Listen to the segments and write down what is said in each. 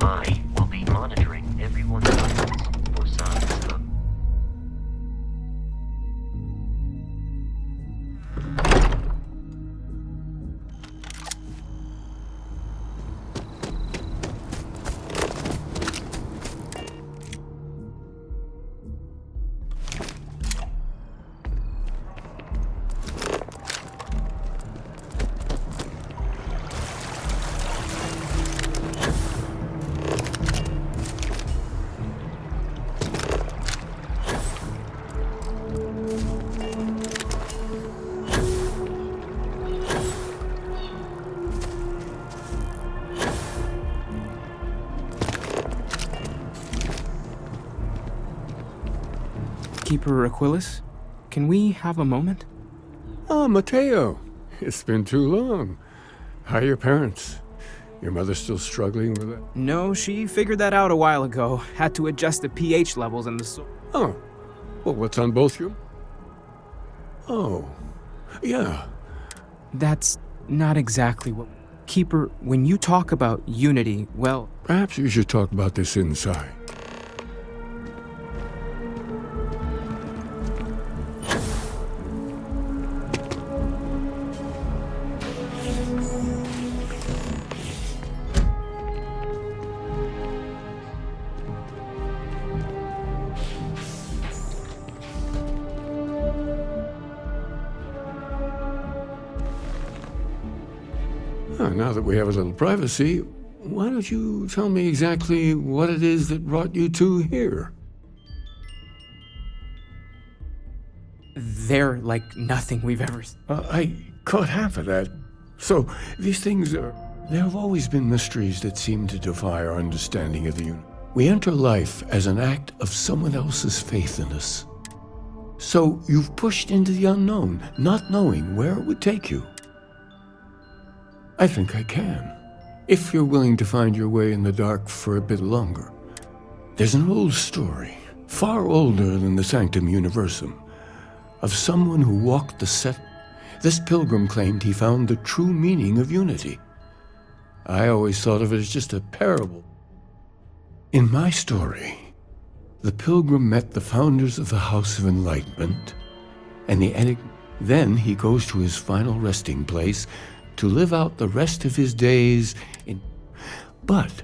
I will be monitoring everyone's movements for signs of... Keeper Aquilus, can we have a moment? Ah, Matteo. It's been too long. How are your parents? Your mother still struggling with it? No, she figured that out a while ago. Had to adjust the pH levels in the soil. Oh. Well, what's on both you? Oh. Yeah. That's not exactly what... Keeper, when you talk about unity, well... Perhaps you should talk about this inside. Now that we have a little privacy, why don't you tell me exactly what it is that brought you two here? They're like nothing we've ever... I caught half of that. So, these things are... There have always been mysteries that seem to defy our understanding of the universe. We enter life as an act of someone else's faith in us. So, you've pushed into the unknown, not knowing where it would take you. I think I can, if you're willing to find your way in the dark for a bit longer. There's an old story, far older than the Sanctum Universum, of someone who walked the set. This pilgrim claimed he found the true meaning of unity. I always thought of it as just a parable. In my story, the pilgrim met the founders of the House of Enlightenment, and then he goes to his final resting place to live out the rest of his days in... But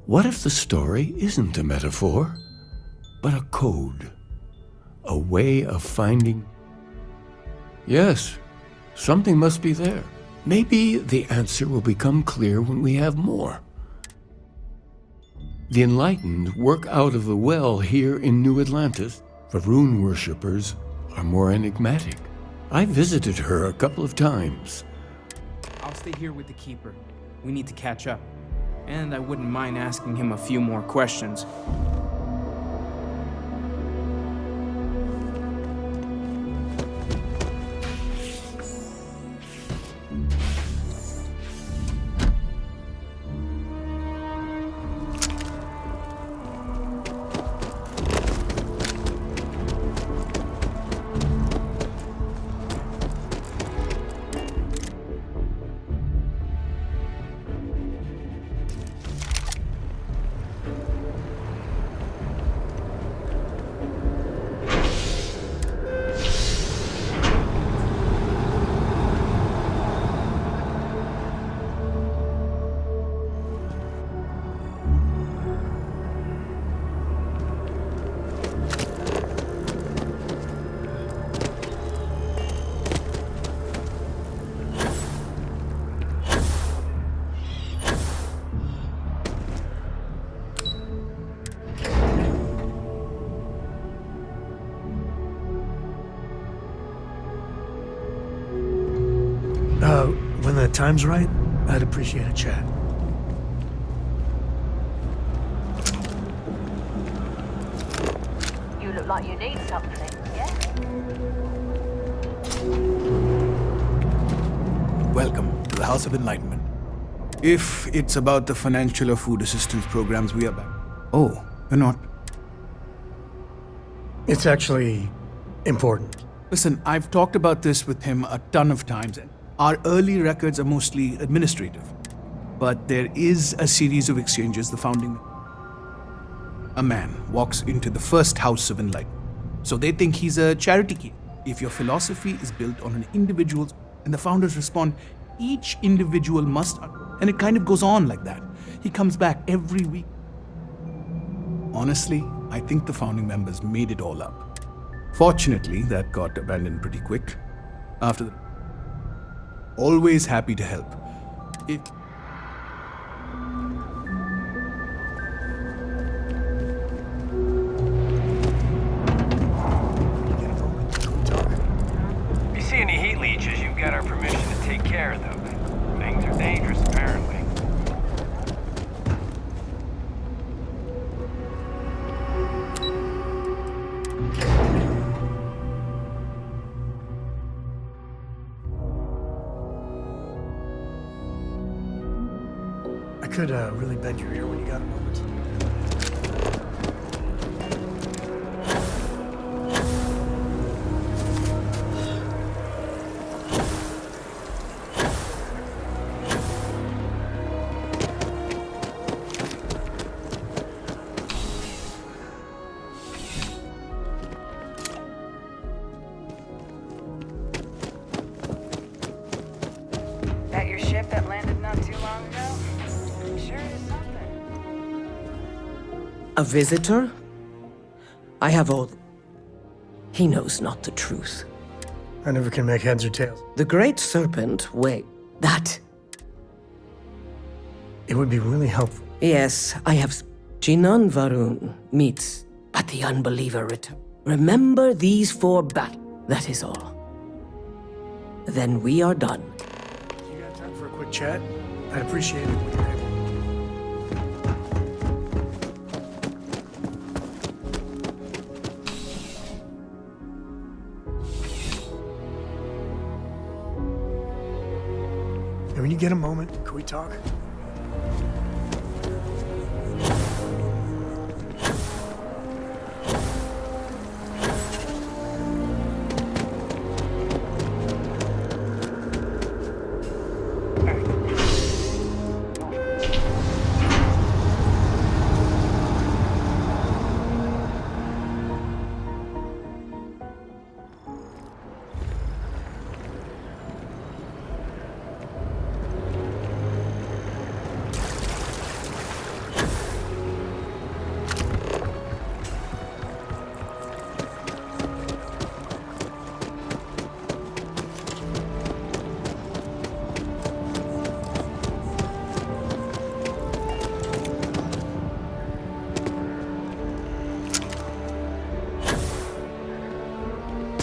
what if the story isn't a metaphor, but a code? A way of finding... Yes, something must be there. Maybe the answer will become clear when we have more. The enlightened work out of the well here in New Atlantis, but rune worshippers are more enigmatic. I visited her a couple of times. I'll stay here with the Keeper. We need to catch up. And I wouldn't mind asking him a few more questions. When the time's right, I'd appreciate a chat. You look like you need something, yeah? Welcome to the House of Enlightenment. If it's about the financial or food assistance programs, we are back. Oh, you're not? It's actually important. Listen, I've talked about this with him a ton of times. Our early records are mostly administrative. But there is a series of exchanges the founding. A man walks into the first house of enlightenment. So they think he's a charity case. If your philosophy is built on an individual's, and the founders respond, each individual must, and it kind of goes on like that. He comes back every week. Honestly, I think the founding members made it all up. Fortunately, that got abandoned pretty quick. After that, always happy to help. If you see any heat leeches, you've got our permission to take care of them. Things are dangerous, apparently. I could really bend your ear when you got a moment. That your ship that landed not too long ago? Sure is something. A visitor? I have all... He knows not the truth. I never can make heads or tails. The great serpent, wait, that... It would be really helpful. Yes, I have... Jinan Varun meets, but the unbeliever return. Remember these 4 battles. That is all. Then we are done. You got time for a quick chat? I'd appreciate it when you're able. And when you get a moment, can we talk?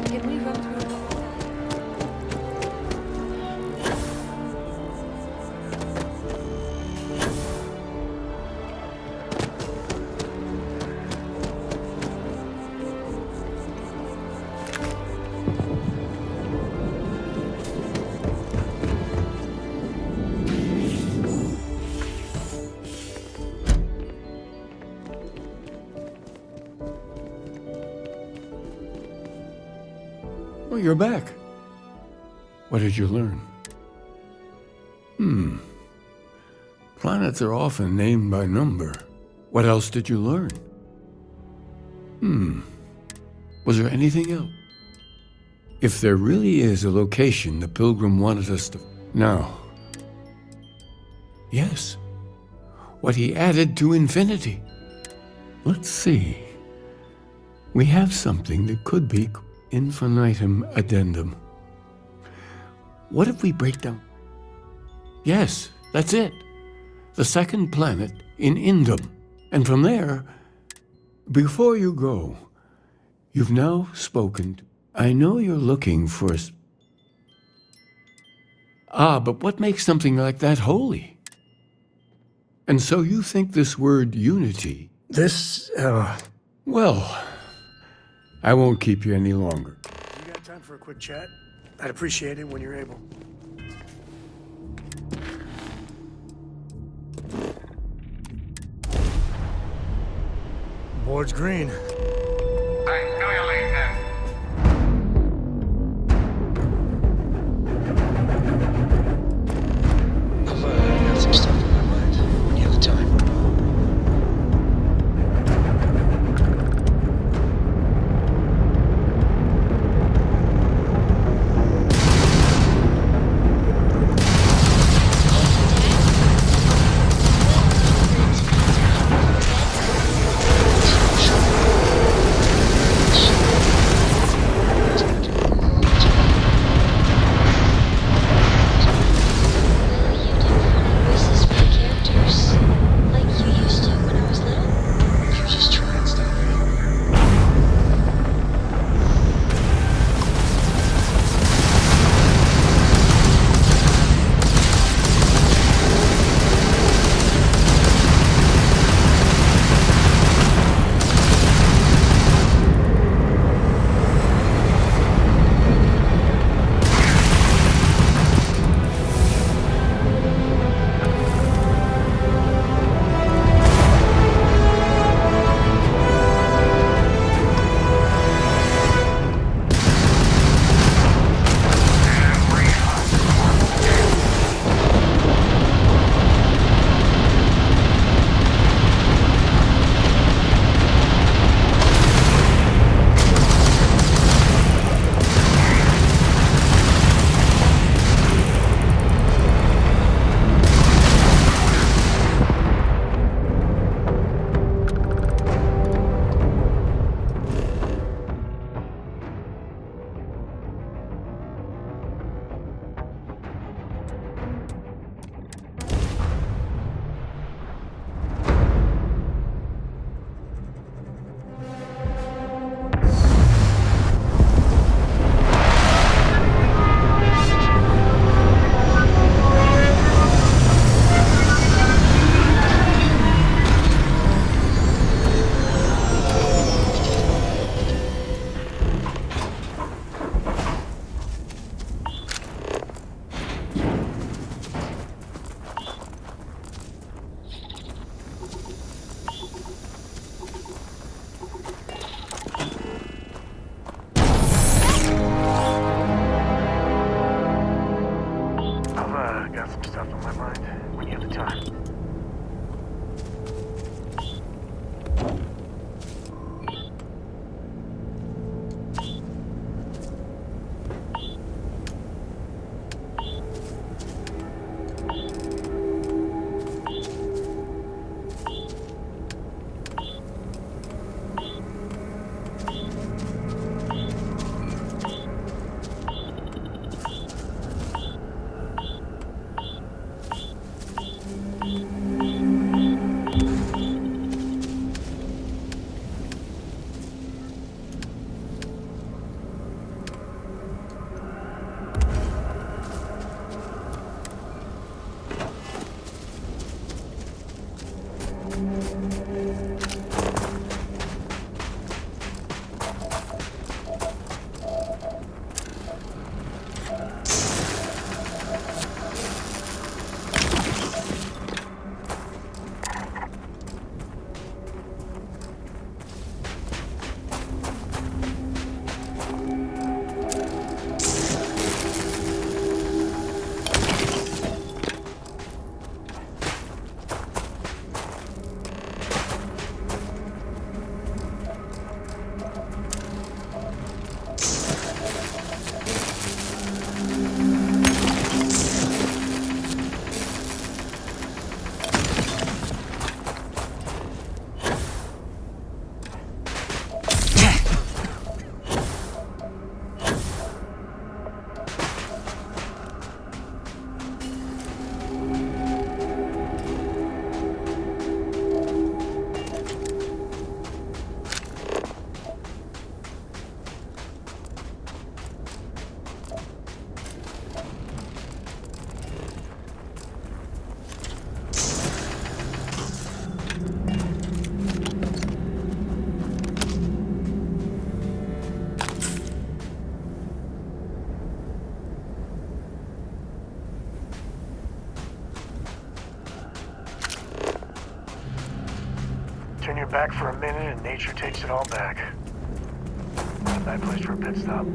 Can we run through? Oh, you're back. What did you learn? Planets are often named by number. What else did you learn? Was there anything else? If there really is a location the Pilgrim wanted us to... Now. Yes. What he added to infinity. Let's see. We have something that could be infinitum addendum. What if we break down? Yes, that's it. The second planet in Indum. And from there, before you go, you've now spoken. I know you're looking for but what makes something like that holy? And so you think this word unity... This, Well, I won't keep you any longer. You got time for a quick chat? I'd appreciate it when you're able. Board's green. I know you're late then. your back for a minute and nature takes it all back. Not a bad place for a pit stop.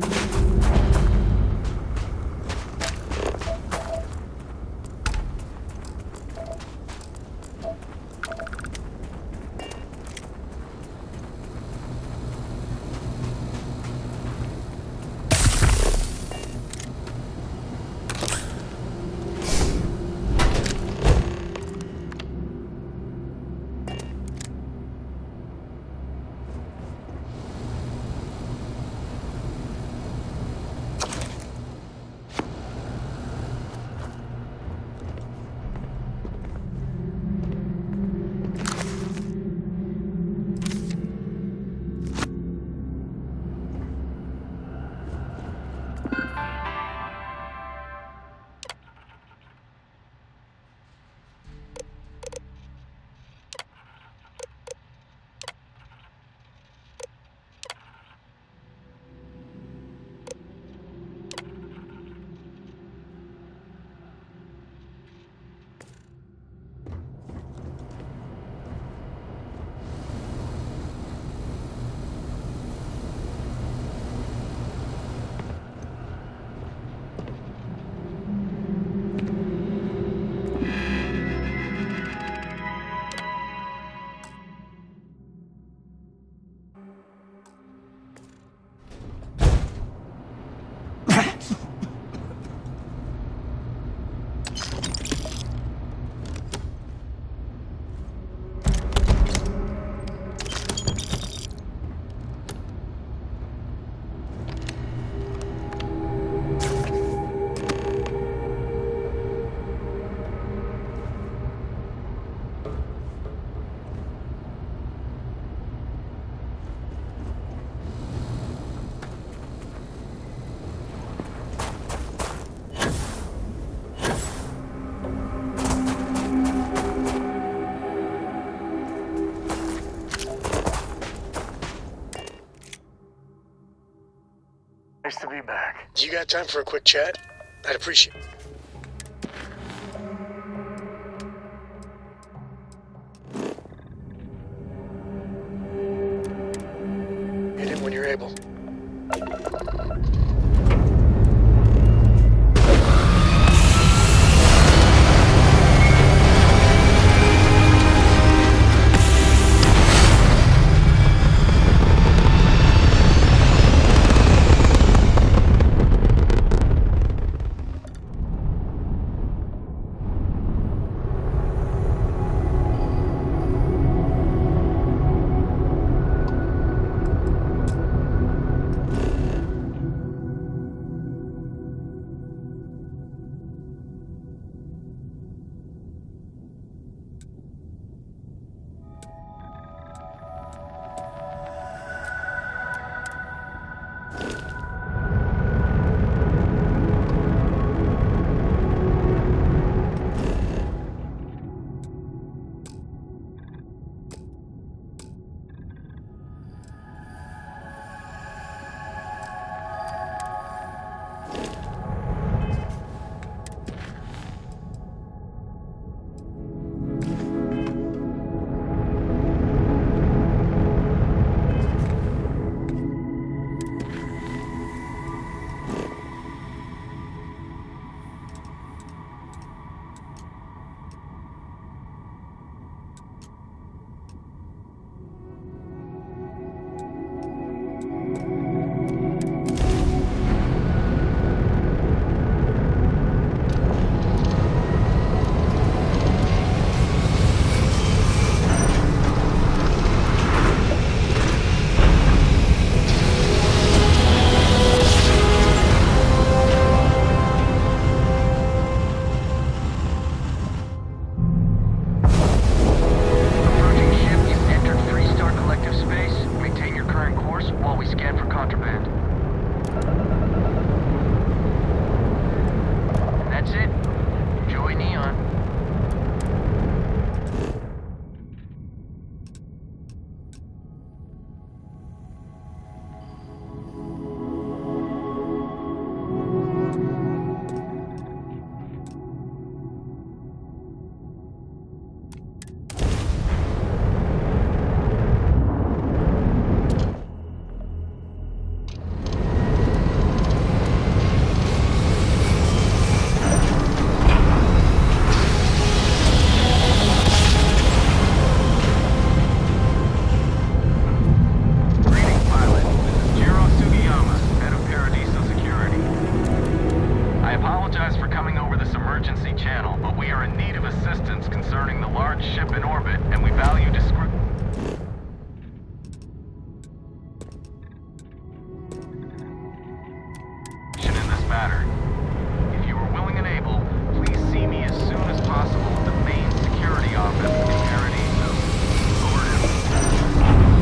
Nice to be back. You got time for a quick chat? I'd appreciate it. Hit him when you're able. matter. If you are willing and able, please see me as soon as possible at the main security office in Paradiso. Over and out.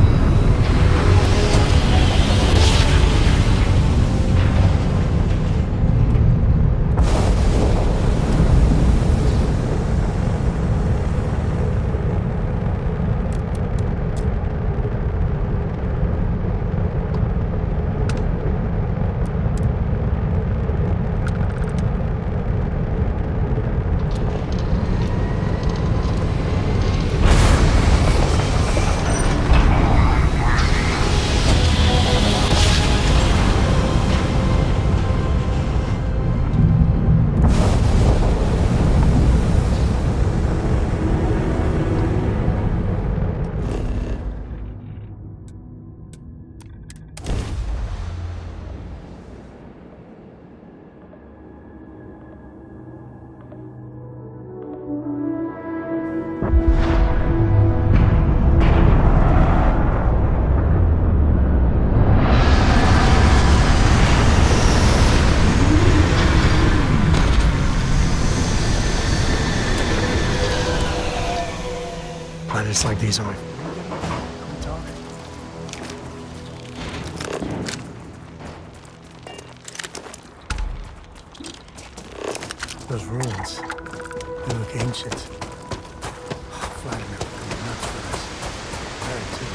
Planets like these are my... Those ruins, they look ancient. Vladimir would go nuts for this. Very too.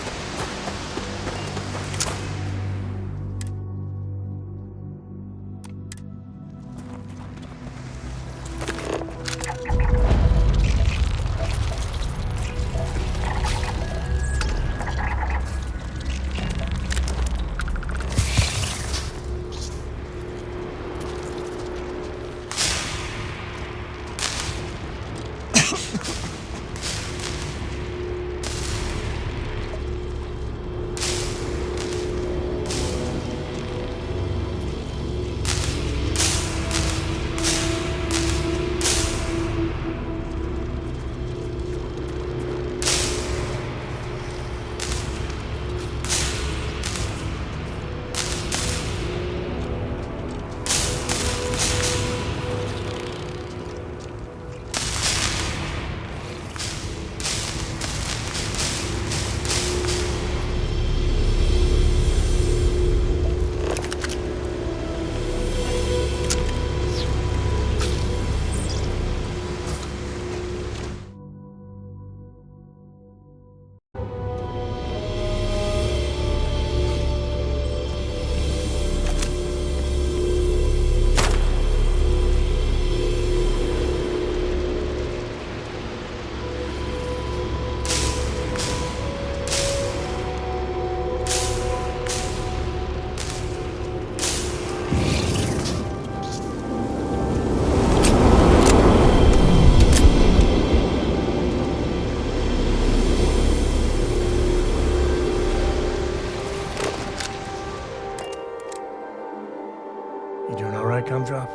You doing all right, Gumdrop?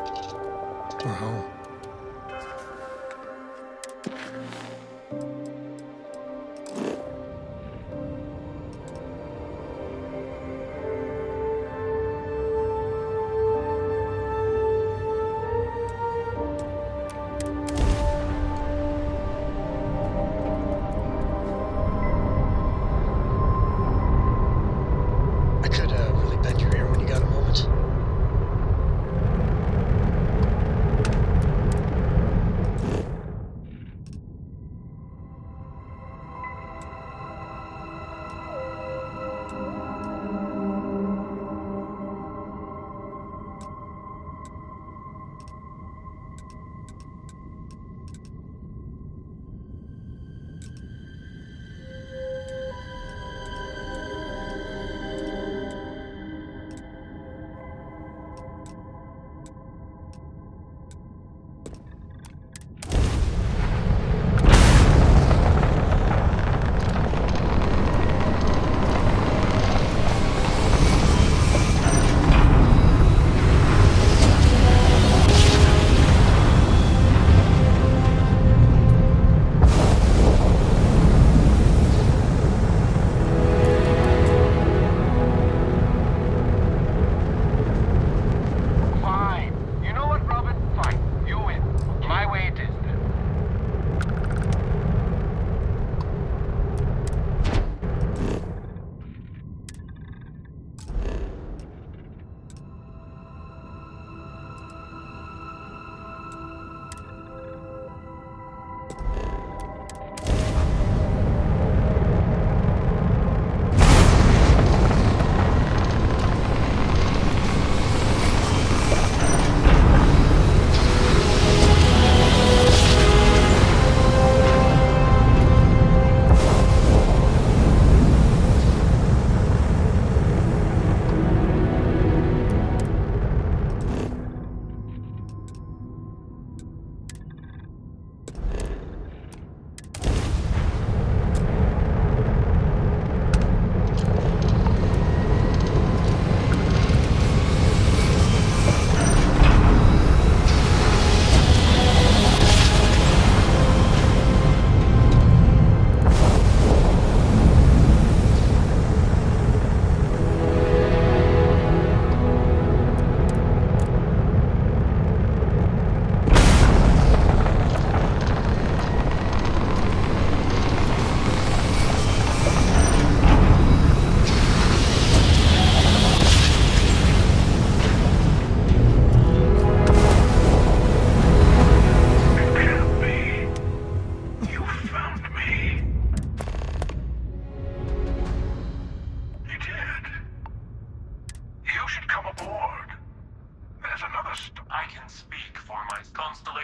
We're home. I could really bend your ear when you got a moment.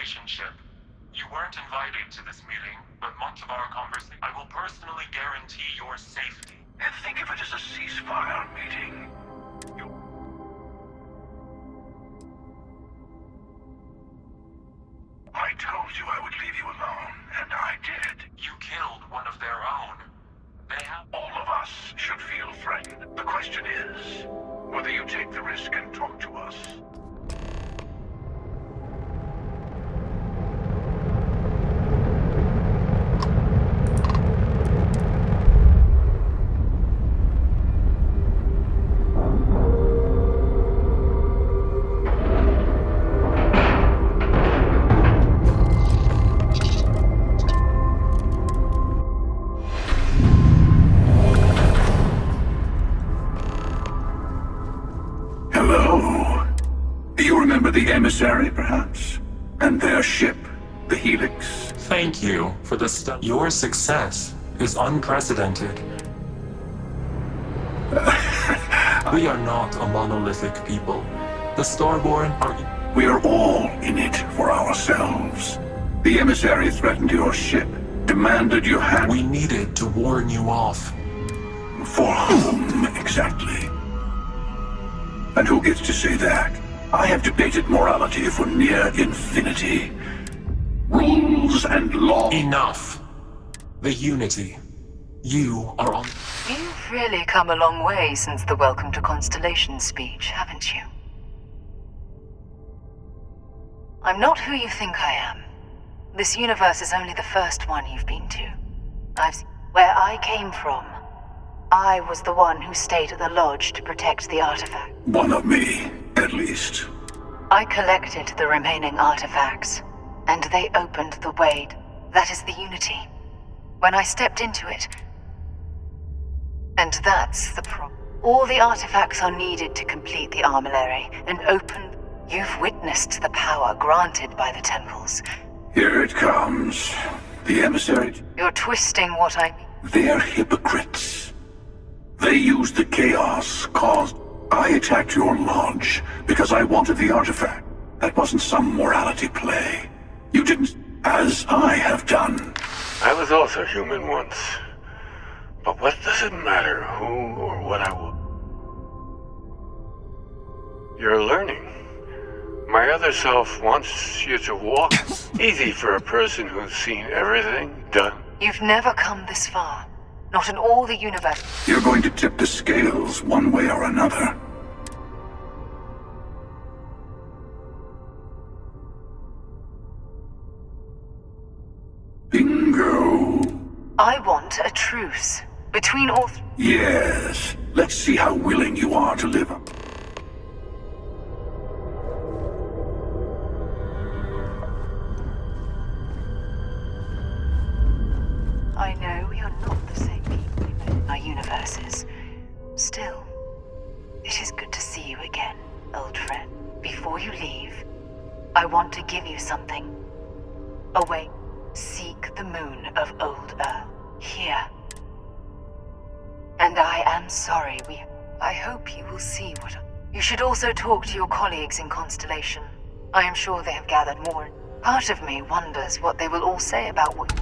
relationship. You weren't invited to this meeting, but much of our conversation, I will personally guarantee your safety. And think of it as a ceasefire meeting. I told you I would leave you alone, and I did. You killed one of their own. They have... All of us should feel threatened. The question is, whether you take the risk and talk to us. The emissary, perhaps? And their ship, the Helix? Thank you for the stuff. Your success is unprecedented. We are not a monolithic people. The Starborn are... We are all in it for ourselves. The emissary threatened your ship, demanded your hand... We needed to warn you off. For whom, exactly? And who gets to say that? I have debated morality for near infinity. Rules and law... Enough. The Unity. You are on... You've really come a long way since the Welcome to Constellation speech, haven't you? I'm not who you think I am. This universe is only the first one you've been to. Where I came from, I was the one who stayed at the lodge to protect the artifact. One of me, at least. I collected the remaining artifacts, and they opened the way. That is the Unity. When I stepped into it... And that's the problem. All the artifacts are needed to complete the armillary, and open... You've witnessed the power granted by the temples. Here it comes. The emissary... You're twisting what I mean. They're hypocrites. They used the chaos caused... I attacked your lodge because I wanted the artifact. That wasn't some morality play. You didn't... as I have done. I was also human once. But what does it matter who or what I will? You're learning. My other self wants you to walk. Easy for a person who's seen everything done. You've never come this far. Not in all the universe. You're going to tip the scales one way or another. Bingo. I want a truce. Between all... Yes. Let's see how willing you are to live up. I know you're not the same people in our universes. Still, it is good to see you again, old friend. Before you leave, I want to give you something. Away. Seek the moon of old Earth. Here. And I am sorry I hope you will see what... You should also talk to your colleagues in Constellation. I am sure they have gathered more. Part of me wonders what they will all say about what...